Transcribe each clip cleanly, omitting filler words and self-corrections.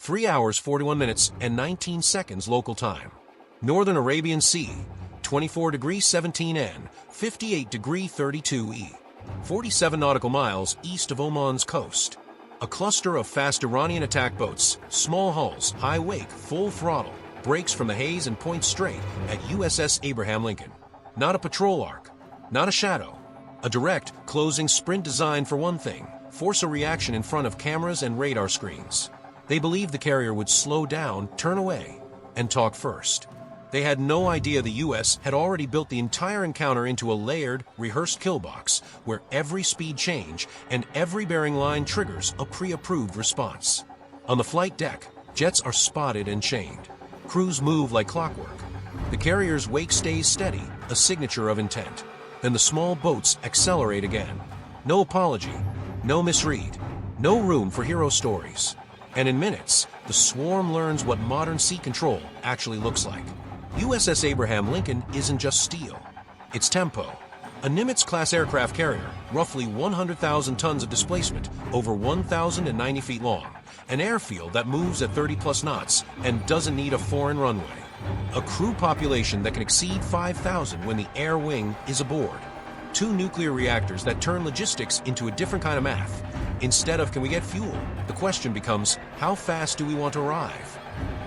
3 hours 41 minutes and 19 seconds local time. Northern Arabian Sea, 24 degrees 17 N, 58 degree 32 E, 47 nautical miles east of Oman's coast. A cluster of fast Iranian attack boats, small hulls, high wake, full throttle, breaks from the haze and points straight at USS Abraham Lincoln. Not a patrol arc, not a shadow. A direct, closing sprint designed for one thing: force a reaction in front of cameras and radar screens. They believed the carrier would slow down, turn away, and talk first. They had no idea the U.S. had already built the entire encounter into a layered, rehearsed kill box, where every speed change and every bearing line triggers a pre-approved response. On the flight deck, jets are spotted and chained. Crews move like clockwork. The carrier's wake stays steady, a signature of intent. Then the small boats accelerate again. No apology, no misread, no room for hero stories. And in minutes, the swarm learns what modern sea control actually looks like. USS Abraham Lincoln isn't just steel, it's tempo. A Nimitz-class aircraft carrier, roughly 100,000 tons of displacement, over 1,090 feet long. An airfield that moves at 30+ knots and doesn't need a foreign runway. A crew population that can exceed 5,000 when the air wing is aboard. 2 nuclear reactors that turn logistics into a different kind of math. Instead of can we get fuel, the question becomes, how fast do we want to arrive?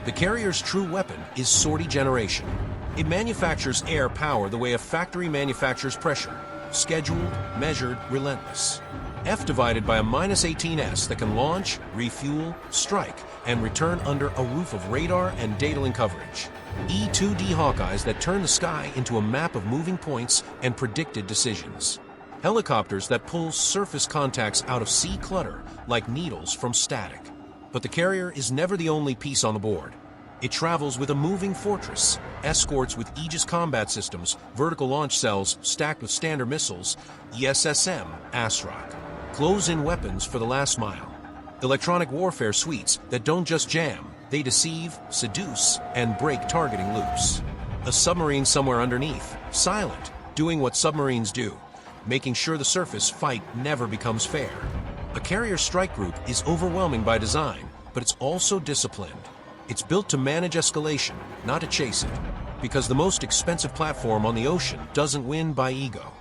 The carrier's true weapon is sortie generation. It manufactures air power the way a factory manufactures pressure. Scheduled, measured, relentless. F divided by a -18s that can launch, refuel, strike, and return under a roof of radar and data link coverage. E-2D Hawkeyes that turn the sky into a map of moving points and predicted decisions. Helicopters that pull surface contacts out of sea clutter like needles from static. But the carrier is never the only piece on the board. It travels with a moving fortress, escorts with Aegis combat systems, vertical launch cells stacked with standard missiles, ESSM, ASROC, close-in weapons for the last mile, electronic warfare suites that don't just jam, they deceive, seduce, and break targeting loops. A submarine somewhere underneath, silent, doing what submarines do, making sure the surface fight never becomes fair. A carrier strike group is overwhelming by design, but it's also disciplined. It's built to manage escalation, not to chase it. Because the most expensive platform on the ocean doesn't win by ego.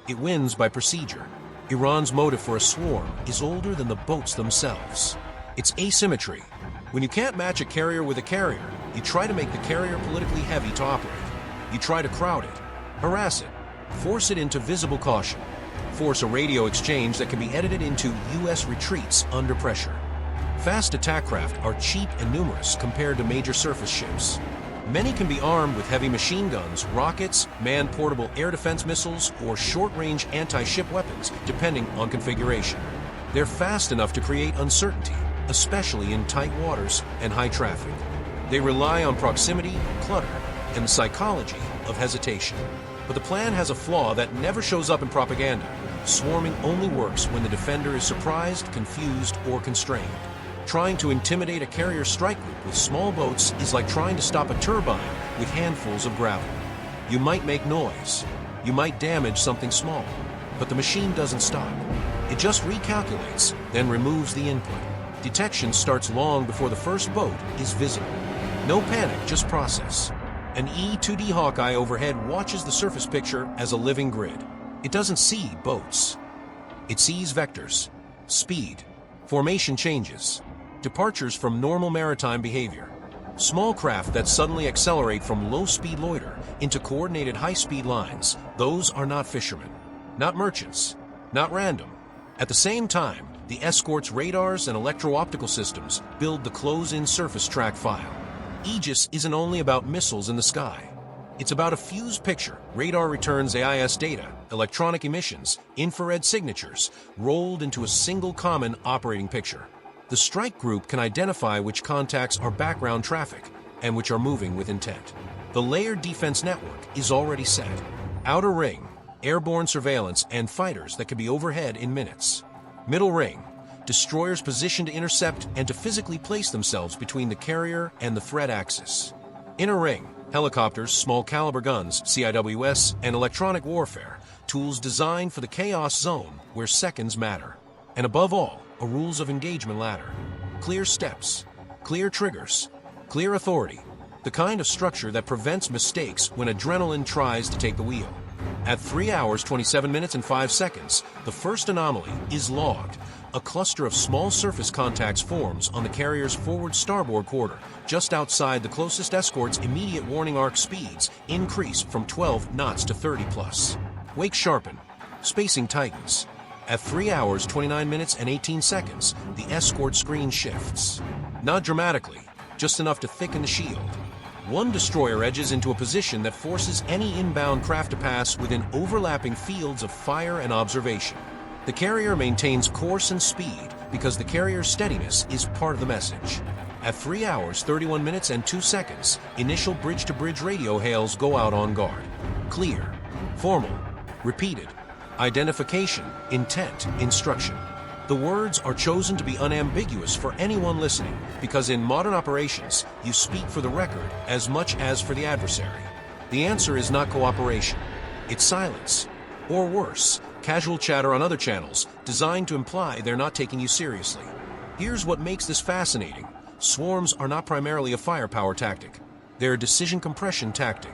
It wins by procedure. Iran's motive for a swarm is older than the boats themselves. It's asymmetry. When you can't match a carrier with a carrier, you try to make the carrier politically heavy to operate. You try to crowd it, harass it, force it into visible caution. Force a radio exchange that can be edited into U.S. retreats under pressure. Fast attack craft are cheap and numerous compared to major surface ships. Many can be armed with heavy machine guns, rockets, man-portable air defense missiles, or short-range anti-ship weapons, depending on configuration. They're fast enough to create uncertainty, especially in tight waters and high traffic. They rely on proximity, clutter, and the psychology of hesitation. But the plan has a flaw that never shows up in propaganda. Swarming only works when the defender is surprised, confused, or constrained. Trying to intimidate a carrier strike group with small boats is like trying to stop a turbine with handfuls of gravel. You might make noise. You might damage something small. But the machine doesn't stop. It just recalculates, then removes the input. Detection starts long before the first boat is visible. No panic, just process. An E-2D Hawkeye overhead watches the surface picture as a living grid. It doesn't see boats. It sees vectors, speed, formation changes, departures from normal maritime behavior, small craft that suddenly accelerate from low-speed loiter into coordinated high-speed lines. Those are not fishermen, not merchants, not random. At the same time, the escort's radars and electro-optical systems build the close-in surface track file. Aegis isn't only about missiles in the sky. It's about a fused picture. Radar returns AIS data, electronic emissions, infrared signatures, rolled into a single common operating picture. The strike group can identify which contacts are background traffic and which are moving with intent. The layered defense network is already set. Outer ring, airborne surveillance, and fighters that can be overhead in minutes. Middle ring, destroyers positioned to intercept and to physically place themselves between the carrier and the threat axis. Inner ring, helicopters, small caliber guns, CIWS, and electronic warfare, tools designed for the chaos zone where seconds matter. And above all, a rules of engagement ladder. Clear steps, Clear triggers. Clear authority. The kind of structure that prevents mistakes when adrenaline tries to take the wheel. At 3 hours, 27 minutes and 5 seconds, the first anomaly is logged. A cluster of small surface contacts forms on the carrier's forward starboard quarter, just outside the closest escort's immediate warning arc. Speeds increase from 12 knots to 30 plus. Wake sharpen. Spacing tightens. At 3 hours, 29 minutes and 18 seconds, the escort screen shifts. Not dramatically, just enough to thicken the shield. One destroyer edges into a position that forces any inbound craft to pass within overlapping fields of fire and observation. The carrier maintains course and speed because the carrier's steadiness is part of the message. At 3 hours, 31 minutes and 2 seconds, initial bridge-to-bridge radio hails go out on guard. Clear, formal, repeated, identification, intent, instruction. The words are chosen to be unambiguous for anyone listening because in modern operations, you speak for the record as much as for the adversary. The answer is not cooperation. It's silence. Or worse, casual chatter on other channels designed to imply they're not taking you seriously. Here's what makes this fascinating. Swarms are not primarily a firepower tactic. They're a decision compression tactic.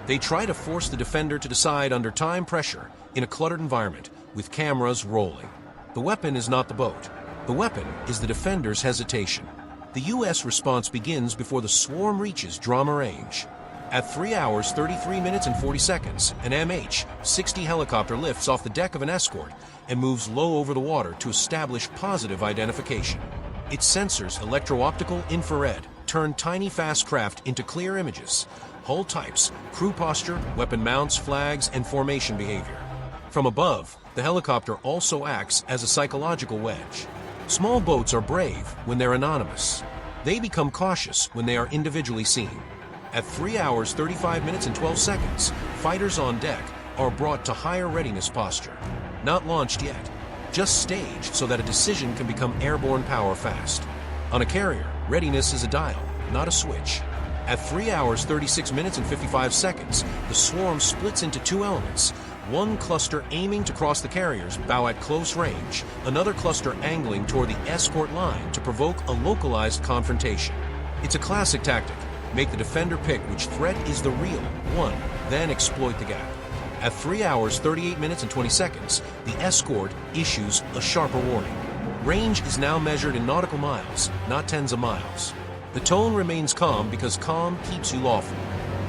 They try to force the defender to decide under time pressure in a cluttered environment with cameras rolling. The weapon is not the boat. The weapon is the defender's hesitation. The U.S. response begins before the swarm reaches drama range. At 3 hours, 33 minutes and 40 seconds, an MH-60 helicopter lifts off the deck of an escort and moves low over the water to establish positive identification. Its sensors, electro-optical, infrared, turn tiny fast craft into clear images. Hull types, crew posture, weapon mounts, flags, and formation behavior. From above, the helicopter also acts as a psychological wedge. Small boats are brave when they're anonymous. They become cautious when they are individually seen. At 3 hours, 35 minutes and 12 seconds, fighters on deck are brought to higher readiness posture. Not launched yet, just staged so that a decision can become airborne power fast. On a carrier, readiness is a dial, not a switch. At 3 hours, 36 minutes and 55 seconds, the swarm splits into two elements. One cluster aiming to cross the carrier's bow at close range, another cluster angling toward the escort line to provoke a localized confrontation. It's a classic tactic. Make the defender pick which threat is the real one, then exploit the gap. At 3 hours, 38 minutes and 20 seconds, the escort issues a sharper warning. Range is now measured in nautical miles, not tens of miles. The tone remains calm because calm keeps you lawful.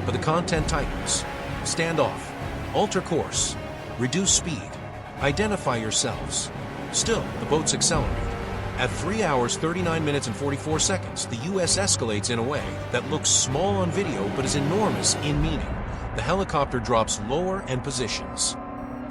But the content tightens. Stand off. Alter course. Reduce speed. Identify yourselves. Still, the boats accelerate. At 3 hours, 39 minutes and 44 seconds, the U.S. escalates in a way that looks small on video but is enormous in meaning. The helicopter drops lower and positions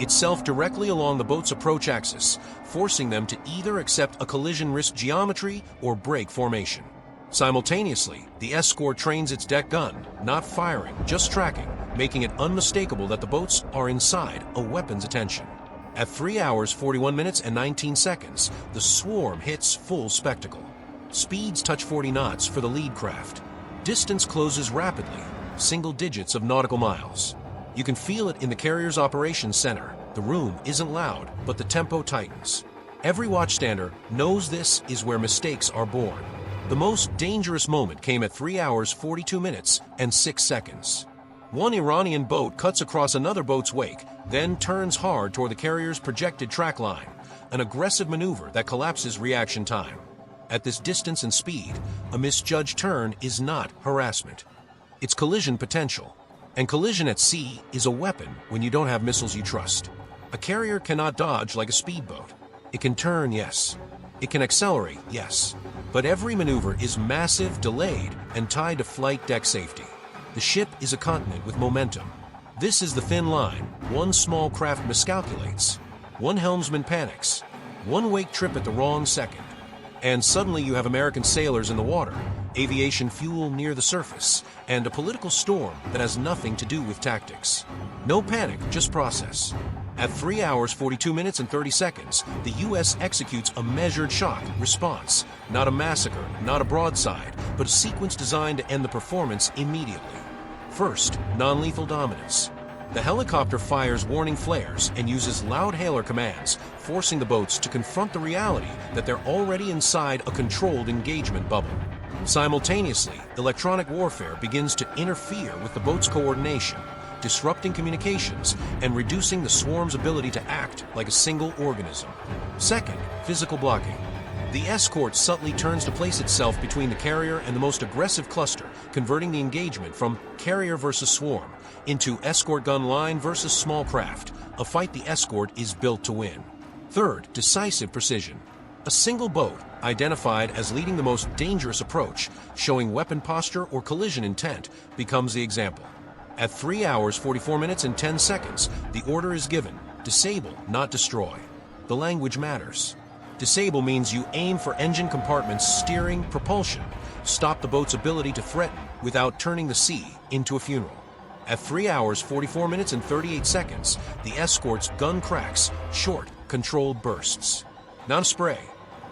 itself directly along the boat's approach axis, forcing them to either accept a collision risk geometry or break formation. Simultaneously, the escort trains its deck gun, not firing, just tracking, making it unmistakable that the boats are inside a weapon's attention. At 3 hours, 41 minutes and 19 seconds, the swarm hits full spectacle. Speeds touch 40 knots for the lead craft. Distance closes rapidly, single digits of nautical miles. You can feel it in the carrier's operations center. The room isn't loud, but the tempo tightens. Every watchstander knows this is where mistakes are born. The most dangerous moment came at 3 hours, 42 minutes and 6 seconds. One Iranian boat cuts across another boat's wake, then turns hard toward the carrier's projected track line, an aggressive maneuver that collapses reaction time. At this distance and speed, a misjudged turn is not harassment. It's collision potential. And collision at sea is a weapon when you don't have missiles you trust. A carrier cannot dodge like a speedboat. It can turn, yes. It can accelerate, yes. But every maneuver is massive, delayed, and tied to flight deck safety. The ship is a continent with momentum. This is the thin line. One small craft miscalculates. One helmsman panics. One wake trip at the wrong second. And suddenly you have American sailors in the water, aviation fuel near the surface, and a political storm that has nothing to do with tactics. No panic, just process. At 3 hours, 42 minutes and 30 seconds, the U.S. executes a measured shock response. Not a massacre, not a broadside, but a sequence designed to end the performance immediately. First, non-lethal dominance. The helicopter fires warning flares and uses loud hailer commands, forcing the boats to confront the reality that they're already inside a controlled engagement bubble. Simultaneously, electronic warfare begins to interfere with the boat's coordination, disrupting communications and reducing the swarm's ability to act like a single organism. Second, physical blocking. The escort subtly turns to place itself between the carrier and the most aggressive cluster, converting the engagement from carrier versus swarm into escort gun line versus small craft, a fight the escort is built to win. Third, decisive precision. A single boat, identified as leading the most dangerous approach, showing weapon posture or collision intent, becomes the example. At 3 hours, 44 minutes and 10 seconds, the order is given: disable, not destroy. The language matters. Disable means you aim for engine compartments, steering, propulsion, stop the boat's ability to threaten without turning the sea into a funeral. At 3 hours, 44 minutes and 38 seconds, the escort's gun cracks, short, controlled bursts. Not a spray,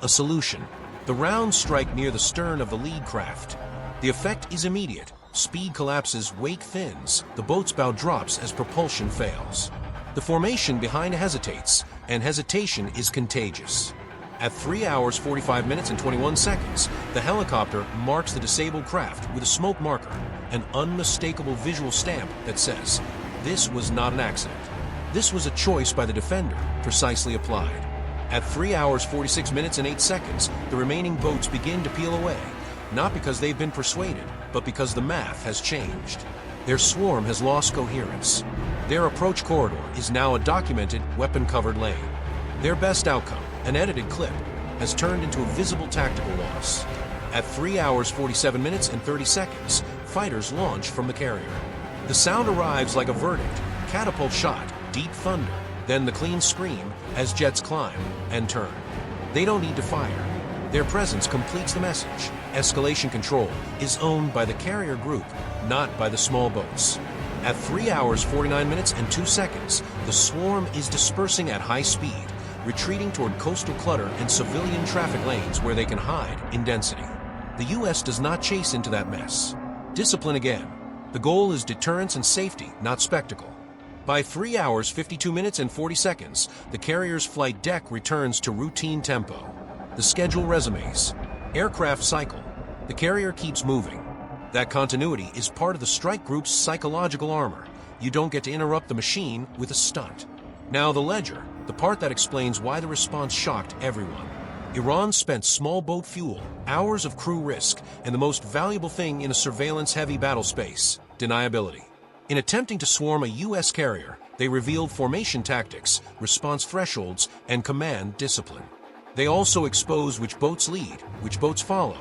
a solution. The rounds strike near the stern of the lead craft. The effect is immediate. Speed collapses, wake thins, the boat's bow drops as propulsion fails. The formation behind hesitates, and hesitation is contagious. At 3 hours, 45 minutes and 21 seconds, the helicopter marks the disabled craft with a smoke marker, an unmistakable visual stamp that says, "This was not an accident. This was a choice by the defender, precisely applied." At 3 hours, 46 minutes and 8 seconds, the remaining boats begin to peel away, not because they've been persuaded, but because the math has changed. Their swarm has lost coherence. Their approach corridor is now a documented, weapon-covered lane. Their best outcome, an edited clip, has turned into a visible tactical loss. At 3 hours, 47 minutes and 30 seconds, fighters launch from the carrier. The sound arrives like a verdict, catapult shot, deep thunder, then the clean scream as jets climb and turn. They don't need to fire. Their presence completes the message. Escalation control is owned by the carrier group, not by the small boats. At 3 hours, 49 minutes and 2 seconds, the swarm is dispersing at high speed, retreating toward coastal clutter and civilian traffic lanes where they can hide in density. The U.S. does not chase into that mess. Discipline again. The goal is deterrence and safety, not spectacle. By 3 hours, 52 minutes and 40 seconds, the carrier's flight deck returns to routine tempo. The schedule resumes. Aircraft cycle. The carrier keeps moving. That continuity is part of the strike group's psychological armor. You don't get to interrupt the machine with a stunt. Now the ledger, the part that explains why the response shocked everyone. Iran spent small boat fuel, hours of crew risk, and the most valuable thing in a surveillance-heavy battle space: deniability. In attempting to swarm a U.S. carrier, they revealed formation tactics, response thresholds, and command discipline. They also expose which boats lead, which boats follow,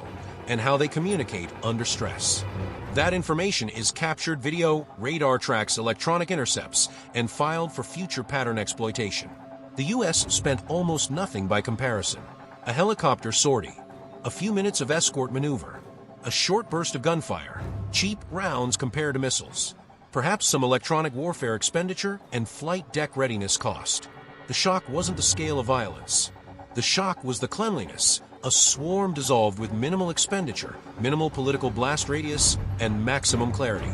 and how they communicate under stress. That information is captured video, radar tracks, electronic intercepts, and filed for future pattern exploitation. The U.S. spent almost nothing by comparison. A helicopter sortie, a few minutes of escort maneuver, a short burst of gunfire, cheap rounds compared to missiles, perhaps some electronic warfare expenditure and flight deck readiness cost. The shock wasn't the scale of violence. The shock was the cleanliness, a swarm dissolved with minimal expenditure, minimal political blast radius, and maximum clarity.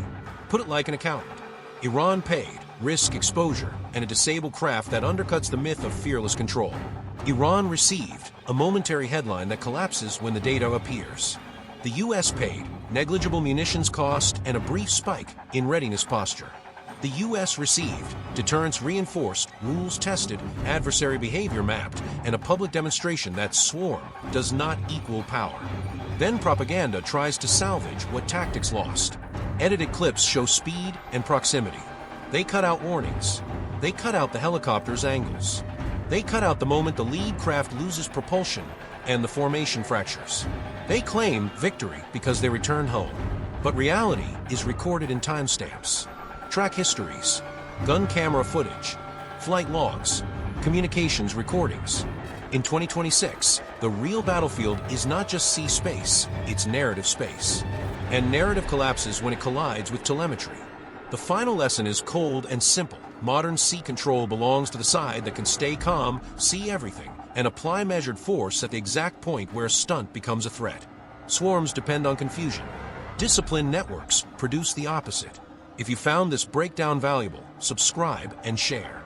Put it like an accountant. Iran paid, risk exposure, and a disabled craft that undercuts the myth of fearless control. Iran received, a momentary headline that collapses when the data appears. The U.S. paid, negligible munitions cost, and a brief spike in readiness posture. The U.S. received, deterrence reinforced, rules tested, adversary behavior mapped, and a public demonstration that swarm does not equal power. Then propaganda tries to salvage what tactics lost. Edited clips show speed and proximity. They cut out warnings. They cut out the helicopter's angles. They cut out the moment the lead craft loses propulsion and the formation fractures. They claim victory because they return home. But reality is recorded in timestamps. Track histories, gun camera footage, flight logs, communications recordings. In 2026, the real battlefield is not just sea space, it's narrative space. And narrative collapses when it collides with telemetry. The final lesson is cold and simple. Modern sea control belongs to the side that can stay calm, see everything, and apply measured force at the exact point where a stunt becomes a threat. Swarms depend on confusion. Disciplined networks produce the opposite. If you found this breakdown valuable, subscribe and share.